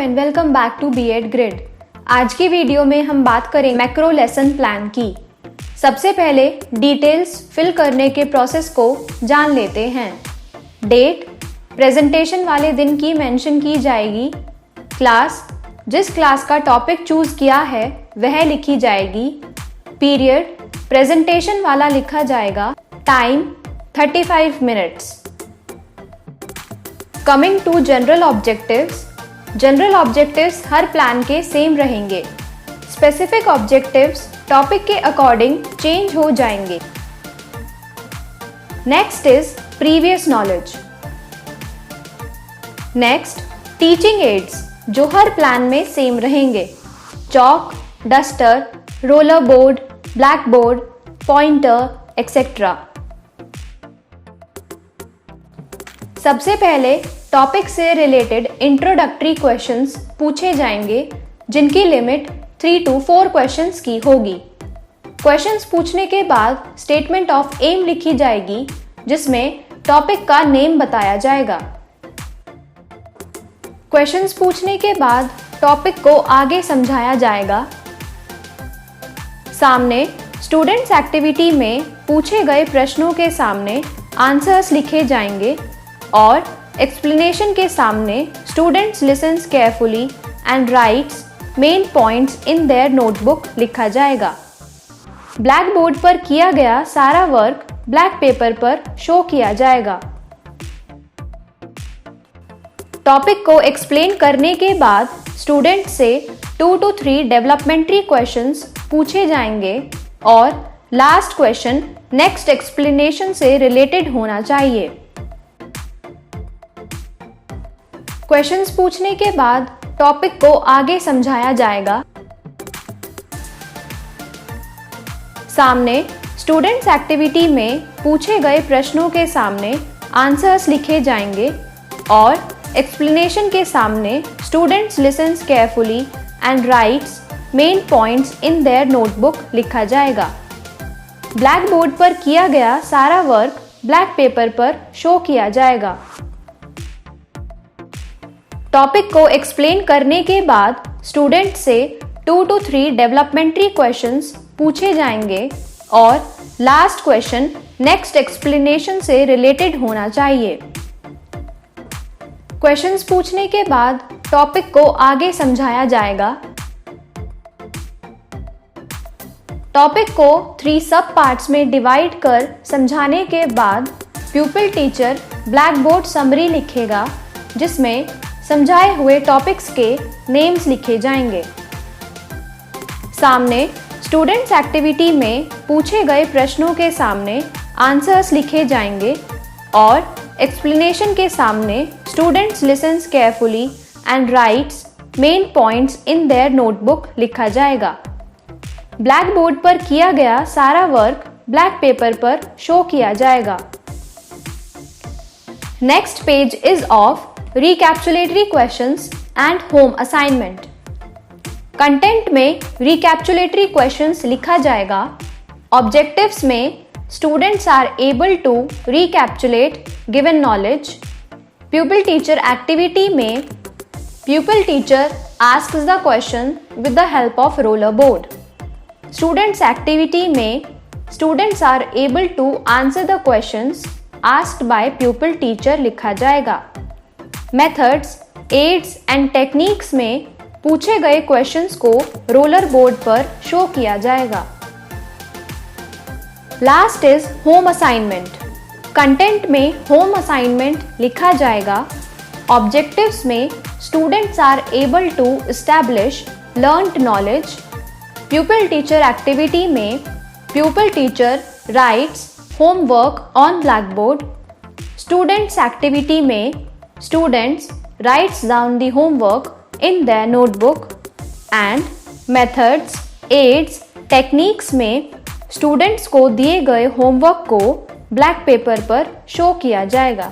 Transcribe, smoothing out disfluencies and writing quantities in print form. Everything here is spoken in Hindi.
And welcome back to B Ed grid. आज की वीडियो में हम बात करें मैक्रो लेसन प्लान की। सबसे पहले डिटेल्स फिल करने के प्रोसेस को जान लेते हैं। डेट प्रेजेंटेशन वाले दिन की मेंशन की जाएगी। क्लास जिस क्लास का टॉपिक चूज किया है वह लिखी जाएगी। पीरियड प्रेजेंटेशन वाला लिखा जाएगा। Time 35 minutes. Coming to general objectives, general objectives हर प्लान के सेम रहेंगे। स्पेसिफिक ऑब्जेक्टिव्स टॉपिक के अकॉर्डिंग चेंज हो जाएंगे। Next is previous knowledge. Next teaching aids जो हर प्लान में सेम रहेंगे। Chalk, duster, roller board, black board, pointer etcetera. सबसे पहले टॉपिक से रिलेटेड इंट्रोडक्टरी क्वेश्चंस पूछे जाएंगे जिनकी लिमिट 3 to 4 क्वेश्चंस की होगी। क्वेश्चंस पूछने के बाद स्टेटमेंट ऑफ एम लिखी जाएगी जिसमें टॉपिक का नेम बताया जाएगा। क्वेश्चंस पूछने के बाद टॉपिक को आगे समझाया जाएगा। सामने स्टूडेंट्स एक्टिविटी में पूछे गए प्रश्नों के सामने आंसर्स लिखे जाएंगे और एक्सप्लेनेशन के सामने students listens carefully and writes main points in their notebook लिखा जाएगा। ब्लैक बोर्ड पर किया गया सारा वर्क ब्लैक पेपर पर शो किया जाएगा। टॉपिक को एक्सप्लेन करने के बाद स्टूडेंट से 2 to 3 डेवलपमेंट्री क्वेश्चंस पूछे जाएंगे और लास्ट क्वेश्चन नेक्स्ट एक्सप्लेनेशन से रिलेटेड होना चाहिए। क्वेश्चंस पूछने के बाद टॉपिक को आगे समझाया जाएगा। सामने स्टूडेंट्स एक्टिविटी में पूछे गए प्रश्नों के सामने आंसर्स लिखे जाएंगे और एक्सप्लेनेशन के सामने students listens carefully and writes main points in their notebook लिखा जाएगा। ब्लैक बोर्ड पर किया गया सारा वर्क ब्लैक पेपर पर शो किया जाएगा। टॉपिक को एक्सप्लेन करने के बाद स्टूडेंट से 2 to 3 डेवलपमेंट्री क्वेश्चंस पूछे जाएंगे और लास्ट क्वेश्चन नेक्स्ट एक्सप्लेनेशन से रिलेटेड होना चाहिए। क्वेश्चंस पूछने के बाद टॉपिक को आगे समझाया जाएगा। टॉपिक को 3 सब पार्ट्स में डिवाइड कर समझाने के बाद प्यूपिल टीचर ब्लैक बोर्ड समरी लिखेगा जिसमें समझाए हुए टॉपिक्स के नेम्स लिखे जाएंगे। सामने स्टूडेंट्स एक्टिविटी में पूछे गए प्रश्नों के सामने आंसर्स लिखे जाएंगे और एक्सप्लेनेशन के सामने students listens carefully and writes main points in their notebook लिखा जाएगा। ब्लैक बोर्ड पर किया गया सारा वर्क ब्लैक पेपर पर शो किया जाएगा। Next page is of recapitulatory questions and home assignment. Content में रिकैप्चुलेटरी क्वेश्चंस लिखा जाएगा। ऑब्जेक्टिव्स में students are able to recapitulate given knowledge. Pupil teacher activity में pupil teacher asks the question with the help of roller board. Students activity में students are able to answer the questions asked by pupil teacher लिखा जाएगा। मेथड्स, एड्स एंड टेक्निक्स में पूछे गए क्वेश्चंस को रोलर बोर्ड पर शो किया जाएगा। Last is home assignment. Content में होम असाइनमेंट लिखा जाएगा। ऑब्जेक्टिव्स में students are able to establish learned knowledge. Pupil teacher activity में pupil teacher writes homework on blackboard. Students activity में students writes down the homework in their notebook and methods, aids, techniques में students को दिए गए होमवर्क को ब्लैक पेपर पर शो किया जाएगा।